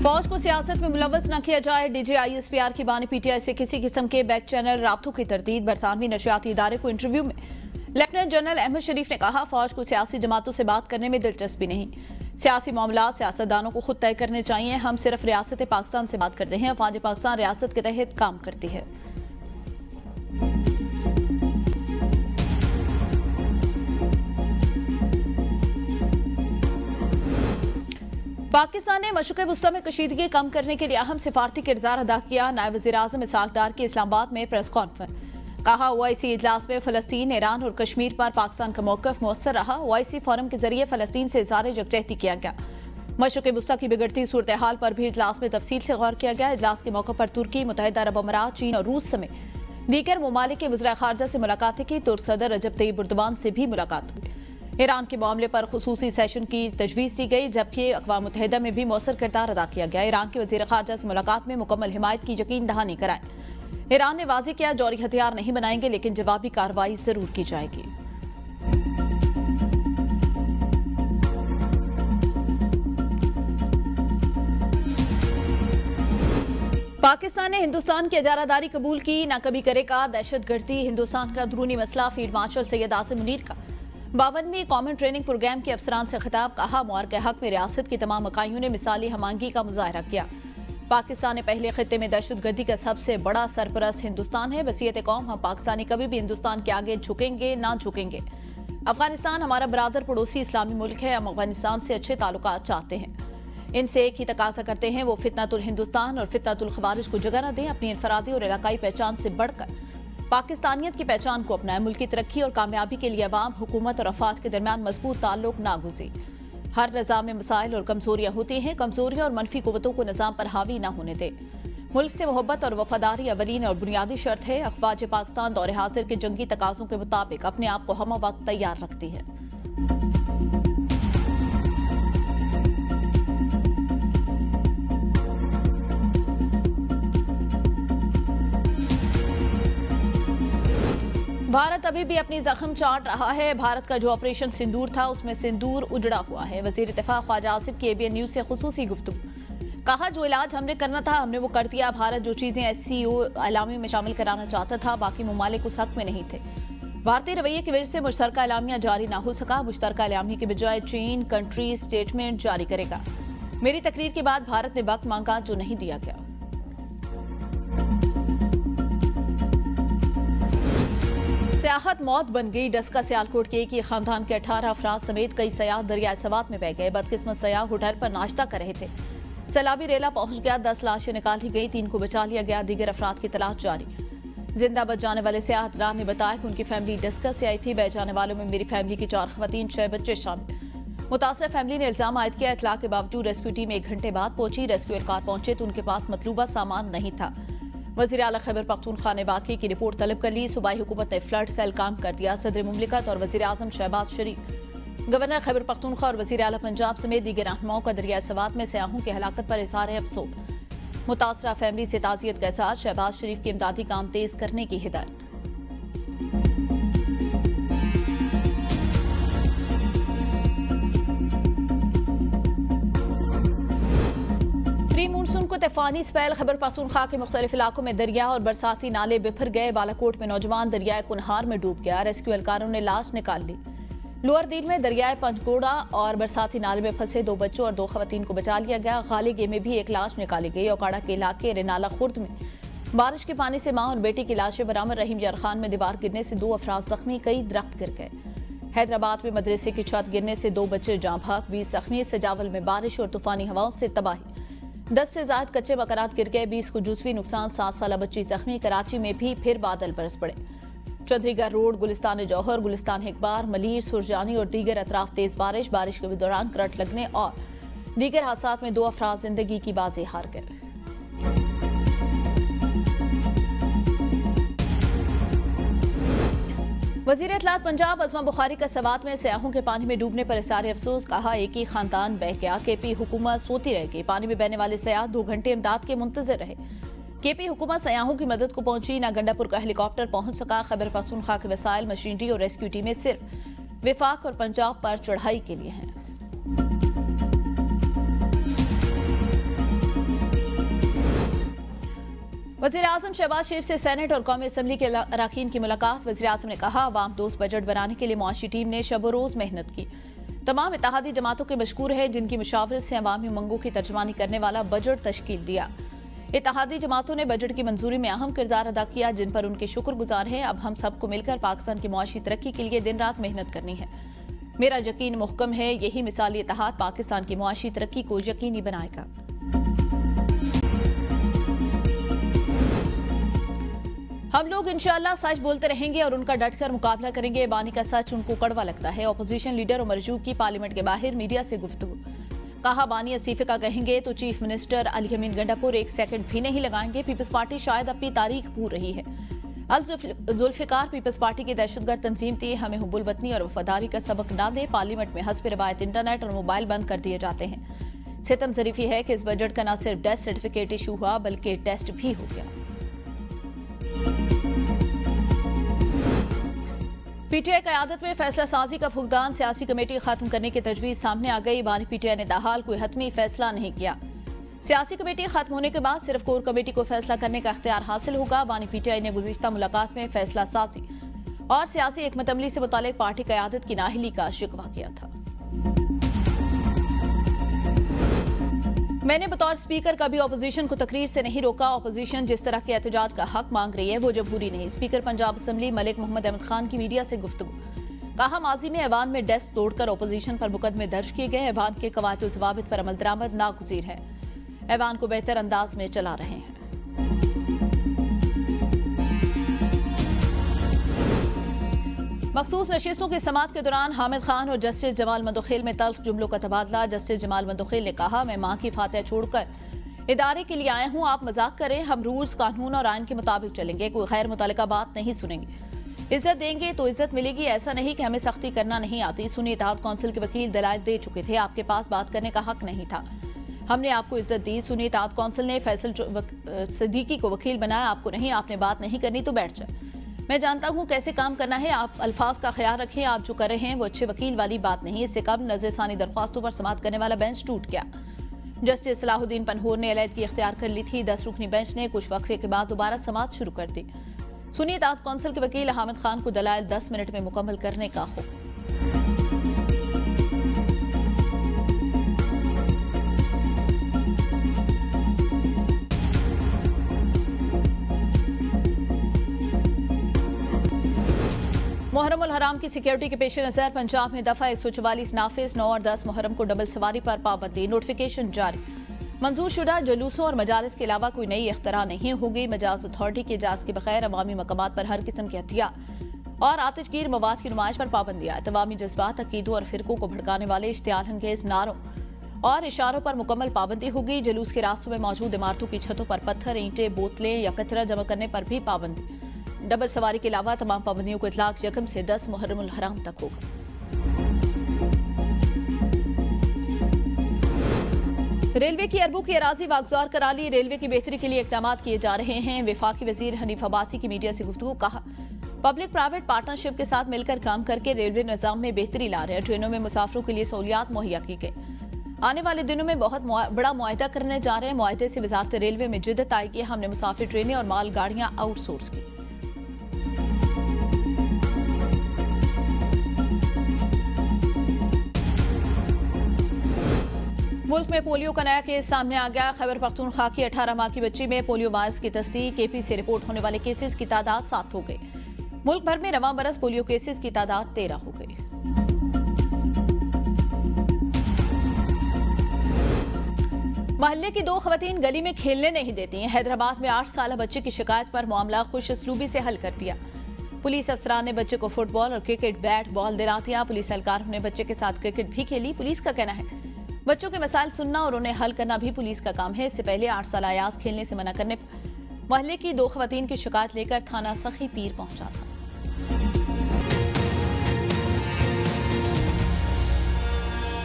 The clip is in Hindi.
फौज को सियासत में मुलव्वस न किया जाए। DGISPR की बानी PTI से किसी किस्म के बैक चैनल राब्तों की तरदीद। बरतानवी नशियाती इदारे को इंटरव्यू में लेफ्टिनेंट जनरल अहमद शरीफ ने कहा, फौज को सियासी जमातों से बात करने में दिलचस्पी नहीं। सियासी मामला सियासतदानों को खुद तय करने चाहिए। हम सिर्फ रियासत पाकिस्तान से बात करते हैं। अफवाज पाकिस्तान रियासत के तहत काम करती है। पाकिस्तान ने मशरिक़ वुस्ता में कशीदगी कम करने के लिए अहम सिफारती किरदार अदा किया। नायब वज़ीर-ए-आज़म इसहाक डार की इस्लामाबाद में प्रेस कॉन्फ्रेंस। कहा, OIC इजलास में फ़लस्तीन, ईरान और कश्मीर पर पाकिस्तान का मौक़िफ़ मुअस्सर रहा। OIC फोरम के जरिए फ़लस्तीन से इज़हार यकजहती किया गया। मशरिक़ वुस्ता की बिगड़ती सूरत हाल पर भी इजलास में तफसील से गौर किया गया। इजलास के मौके पर तुर्की, मुत्तहिदा अरब अमारात, चीन और रूस समेत दीगर ममालिक के वज़ीर ख़ारजा से मुलाकातें की। तुर्क सदर रजब तय्यिब एर्दोग़ान से भी मुलाकात हुई। ईरान के मामले पर खुसूसी सेशन की तजवीज़ दी गई, जबकि अक़वाम मुत्तहिदा में भी मौसर किरदार अदा किया गया। ईरान के वज़ीर ख़ारजा से मुलाकात में मुकम्मल हिमायत की यकीन दहानी कराई। ईरान ने वाज़ेह किया, जौहरी हथियार नहीं बनाएंगे, लेकिन जवाबी कार्रवाई जरूर की जाएगी। पाकिस्तान ने हिंदुस्तान की इजारादारी कबूल की, ना कभी करेगा। दहशतगर्दी हिंदुस्तान का अंदरूनी मसला। फील्ड मार्शल सैयद आसिम मुनीर का 52वीं कॉमन ट्रेनिंग प्रोग्राम के अफसरान से खिताब। कहा, मुआर के हक में रियासत की तमाम इकाइयों ने मिसाली हमआहंगी का मुजाहरा किया। पाकिस्तान ने पहले खित्ते में दहशतगर्दी का सबसे बड़ा सरपरस्त हिंदुस्तान है। वसीयत कौम, हम पाकिस्तानी कभी भी हिंदुस्तान के आगे झुकेंगे ना झुकेंगे। अफगानिस्तान हमारा बरादर पड़ोसी इस्लामी मुल्क है। हम अफगानिस्तान से अच्छे ताल्लुकात चाहते हैं। इनसे एक ही तकाजा करते हैं, वो फितनतुल हिंदुस्तान और फितनतुल खवारिज को जगह न दें। अपनी इनफरादी और इलाकाई पहचान से बढ़कर पाकिस्तानियत की पहचान को अपनाएं। मुल्क की तरक्की और कामयाबी के लिए अवाम, हुकूमत और अफवाज के दरमियान मजबूत ताल्लुक नागुज़ीर। हर निज़ाम में मसाइल और कमजोरियां होती हैं। कमजोरियां और मनफी कुव्वतों को निज़ाम पर हावी न होने दें। मुल्क से मोहब्बत और वफादारी अवलीन और बुनियादी शर्त है। अफवाज पाकिस्तान दौरे हाजिर के जंगी तकाज़ों के मुताबिक अपने आप को हम वक्त तैयार रखती है। भारत अभी भी अपनी जख्म चाट रहा है। भारत का जो ऑपरेशन सिंदूर था, उसमें सिंदूर उजड़ा हुआ है। वजीर इत्तेफाक ख्वाजा आसिफ की ABN न्यूज से खुसूसी गुफ्तगू। कहा, जो इलाज हमने करना था हमने वो कर दिया। भारत जो चीजें SCO एलामी में शामिल कराना चाहता था, बाकी ममालिक उस हक में नहीं थे। भारतीय रवैये की वजह से मुश्तरका एलामिया जारी ना हो सका। मुश्तरका एलामी की बजाय चीन कंट्री स्टेटमेंट जारी करेगा। मेरी तकरीर के बाद भारत ने वक्त मांगा, जो नहीं दिया गया। सियाहत मौत बन गई। डस्का सियालकोट के एक ही खानदान के 18 अफराद समेत कई सयाह दरियाए सवात में बह गए। बदकिस्मत सयाह होटल पर नाश्ता कर रहे थे। सैलाबी रेला पहुंच गया। 10 लाशें निकाली गई, 3 को बचा लिया गया। दीगर अफराद की तलाश जारी। जिंदा बच जाने वाले सयाह अदरान ने बताया कि उनकी फैमिली डस्का से आई थी। बह जाने वालों में मेरी फैमिली की 4 खवातीन, 6 बच्चे शामिल। मुतासर फैमिली ने इल्जाम आयद किया। इतला के बावजूद रेस्क्यू टीम 1 घंटे बाद पहुंची। रेस्क्यू कार पहुंचे तो उनके पास मतलूबा सामान नहीं था। वज़ीर आला खैबर पख्तूनख्वा ने वाक़े की रिपोर्ट तलब कर ली। सूबाई हुकूमत ने फ्लड सेल काम कर दिया। सदर मुमलिकत और वज़ीर आज़म शहबाज शरीफ, गवर्नर खैबर पख्तूनख्वा और वज़ीर आला पंजाब समेत दीगर रहनुमाओं का दरियाए सवात में सयाहों की हलाकत पर इज़हार अफसोस। मुतासरा फैमिली से ताज़ियत के साथ शहबाज शरीफ की इमदादी काम तेज करने की हिदायत। प्री मानसून को तूफानी स्पेल। खैबर पख्तूनख्वा के मुख्तलिफ इलाकों में दरिया और बरसाती नाले बिफर गए। बालाकोट में नौजवान दरियाए कुनहार में डूब गया। रेस्क्यू एहलकारों ने लाश निकाल ली। लोअर दीन में दरियाए पंचगोड़ा और बरसाती नाले में फंसे 2 बच्चों और 2 खवातीन को बचा लिया गया। गालीगे में भी एक लाश निकाली गई। ओकाड़ा के इलाके रेनाला खुर्द में बारिश के पानी से मां और बेटी की लाशें बरामद। रहीम यार खान में दीवार गिरने से 2 अफराद जख्मी, कई दरख्त गिर गए। हैदराबाद में मदरसे की छत गिरने से 2 बच्चे जाँ भाग, 20 जख्मी। सजावल में बारिश और तूफानी हवाओं से तबाही, 10 से ज्यादा कच्चे मकानात गिर गए, 20 को जुज़वी नुकसान, 7 साल बच्ची जख्मी। कराची में भी फिर बादल बरस पड़े। चौधरीगढ़ रोड, गुलिस्तान जौहर, गुलिस्तान हिकबार, मलीर, सुरजानी और दीगर अतराफ तेज बारिश। बारिश के दौरान करंट लगने और दीगर हादसात में 2 अफराद जिंदगी की बाजी हार गए। वज़ीर इत्तलात पंजाब अज़मा बुखारी का सवात में सयाहों के पानी में डूबने पर इज़हार अफसोस। कहा, एक ही खानदान बह गया। KP हुकूमत सोती रह गई। पानी में बहने वाले सयाह 2 घंटे इमदाद के मुंतज़िर रहे। KP हुकूमत सयाहों की मदद को पहुंची, ना गंडापुर का हेलीकॉप्टर पहुंच सका। खैबर पख्तूनख्वा के वसाइल, मशीनरी और रेस्क्यू टीमें सिर्फ विफाक और पंजाब पर चढ़ाई के लिए हैं। वज़ीर आज़म शहबाज शरीफ से सेनेट और कौमी असम्बली के अरकान की मुलाकात। वज़ीर आज़म ने कहा, अवाम दोस्त बजट बनाने के लिए मुआशी टीम ने शब रोज़ मेहनत की। तमाम इत्तेहादी जमातों के मशकूर है जिनकी मुशावरत से अवामी मंगों की तर्जमानी करने वाला बजट तश्कील दिया। इत्तेहादी जमातों ने बजट की मंजूरी में अहम किरदार अदा किया, जिन पर उनके शुक्रगुजार हैं। अब हम सबको मिलकर पाकिस्तान की मुआशी तरक्की के लिए दिन रात मेहनत करनी है। मेरा यकीन मुहकम है, यही मिसाली इत्तेहाद पाकिस्तान की मुआशी तरक्की को यकीनी बनाएगा। हम लोग इंशाअल्लाह सच बोलते रहेंगे और उनका डटकर मुकाबला करेंगे। बानी का सच उनको कड़वा लगता है। अपोजिशन लीडर उमर अयूब की पार्लियामेंट के बाहर मीडिया से गुफ्तगू। कहा, बानी इस्तीफे का कहेंगे तो चीफ मिनिस्टर अली अमीन गंडापुर एक सेकंड भी नहीं लगाएंगे। पीपल्स पार्टी शायद अपनी तारीख भूल रही है। जुल्फिकार पीपल्स पार्टी की दहशतगर्द तंजीम थी। हमें हुब्बुल वतनी और वफादारी का सबक ना दे। पार्लियामेंट में हस्ब रिवायत इंटरनेट और मोबाइल बंद कर दिए जाते हैं। सितम ज़रीफी है कि इस बजट का न सिर्फ डेथ सर्टिफिकेट इशू हुआ बल्कि टेस्ट भी हो गया। पीटीआई क़यादत में फैसला साजी का फुकदान। सियासी कमेटी खत्म करने की तजवीज़ सामने आ गई। बानी पीटीआई ने ताहाल कोई हतमी फैसला नहीं किया। सियासी कमेटी खत्म होने के बाद सिर्फ कोर कमेटी को फैसला करने का इख्तियार हासिल होगा। बानी पीटीआई ने गुज़िश्ता मुलाकात में फैसला साजी और सियासी हिकमत अमली से मुतालिक पार्टी क़यादत की नाअहली का शिकवा किया था। मैंने बतौर स्पीकर कभी अपोजिशन को तकरीर से नहीं रोका। अपोजिशन जिस तरह के एहतजाज का हक मांग रही है वो जमहूरी नहीं। स्पीकर पंजाब असम्बली मलिक मोहम्मद अहमद खान की मीडिया से गुफ्तगू। कहा, माजी में ऐवान में डेस्क तोड़कर अपोजिशन पर मुकदमे दर्ज किए गए। ऐवान के कवायद ज़वाबित पर अमल दरामद नागुज़ीर है। ऐवान को बेहतर अंदाज में चला रहे हैं। मखसूस नशिस्तों की समात के दौरान हामिद खान और जस्टिस जमाल मंदोखेल में तल्ख जुमलों का तबादला। जस्टिस जमाल मंदोखेल ने कहा, मैं मां की फातिहा छोड़कर इदारे के लिए आया हूं। आप मजाक करें, हम रूल्स कानून और आइन के मुताबिक चलेंगे। कोई गैर मुतल्लिका बात नहीं सुनेंगे। इज्जत देंगे तो इज्जत मिलेगी। ऐसा नहीं कि हमें सख्ती करना नहीं आती। सुन्नी इत्तेहाद कौंसिल के वकील दलाइल दे चुके थे। आपके पास बात करने का हक नहीं था। हमने आपको इज्जत दी। सुन्नी इत्तेहाद कौंसिल ने फैसल सिद्दीकी को वकील बनाया। आपको नहीं, आपने बात नहीं करनी तो बैठ जाए। मैं जानता हूं कैसे काम करना है। आप अल्फाज का ख्याल रखें। आप जो कर रहे हैं वो अच्छे वकील वाली बात नहीं। इससे कब नजरसानी दरख्वास्तों पर समाअत करने वाला बेंच टूट गया। जस्टिस सलाहुद्दीन पनहूर ने अलहदगी इख्तियार कर ली थी। 10 रुकनी बेंच ने कुछ वक्फे के बाद दोबारा समाअत शुरू कर दी। सुन्नी इत्तेहाद कौंसिल के वकील हामिद खान को दलाइल 10 मिनट में मुकम्मल करने का हुक्म। मुहर्रम उल हराम की सिक्योरिटी के पेश नजर पंजाब में दफा 144 नाफिज। 9 और 10 मुहर्रम को डबल सवारी पर पाबंदी। नोटिफिकेशन जारी। मंजूर शुदा जुलूसों और मजालिस के अलावा कोई नई इख्तरा नहीं होगी। मजाज अथॉरिटी के इजाज़त के बगैर अवामी मकामात पर हर किस्म के हथियार और आतिशगीर मवाद की नुमाइश पर पाबंदियाँ। तवामी जज्बात, अकीदों और फिरकों को भड़काने वाले इश्तियाल अंगेज नारों और इशारों पर मुकम्मल पाबंदी होगी। जुलूस के रास्तों में मौजूद इमारतों की छतों पर पत्थर, ईंटें, बोतलें या कचरा जमा करने पर भी पाबंदी। डबल सवारी के अलावा तमाम पाबंदियों को इतलाक 1 से 10 मुहर्रम उल हराम तक होगा। रेलवे की अरबों की अराजी वागुजार करा ली। रेलवे की बेहतरी के लिए इक़दाम किए जा रहे हैं। वफाकी वजीर हनीफ अब्बासी की मीडिया से गुफ्तगू। कहा, पब्लिक प्राइवेट पार्टनरशिप के साथ मिलकर काम करके रेलवे निज़ाम में बेहतरी ला रहे हैं। ट्रेनों में मुसाफिरों के लिए सहूलियात मुहैया की गई। आने वाले दिनों में बहुत बड़ा मुआहदा करने जा रहे हैं। मुआहदे से वजारत रेलवे में जिद्दत आएगी। हमने मुसाफिर ट्रेनें और माल गाड़ियां आउटसोर्स की। मुल्क में पोलियो का नया केस सामने आ गया। खैबर पख्तूनख्वा की 18 माह की बच्ची में पोलियो वायरस की तस्दीक। केपी से रिपोर्ट होने वाले केसेस की तादाद 7 हो गई। मुल्क भर में रवां बरस पोलियो केसेस की तादाद 13 हो गई। महल्ले की 2 खवातीन गली में खेलने नहीं देती हैं। हैदराबाद में 8 साल बच्चे की शिकायत पर मामला खुश असलूबी से हल कर दिया। पुलिस अफसरान ने बच्चे को फुटबॉल और क्रिकेट बैट बॉल दिला दिया। पुलिस एहलकारों ने बच्चे के साथ क्रिकेट भी खेली। पुलिस का कहना है बच्चों के मसाइल सुनना और उन्हें हल करना भी पुलिस का काम है। इससे पहले 8 साल अयाज खेलने से मना करने पर मोहल्ले की 2 खवातीन की शिकायत लेकर थाना सखी पीर पहुंचा था।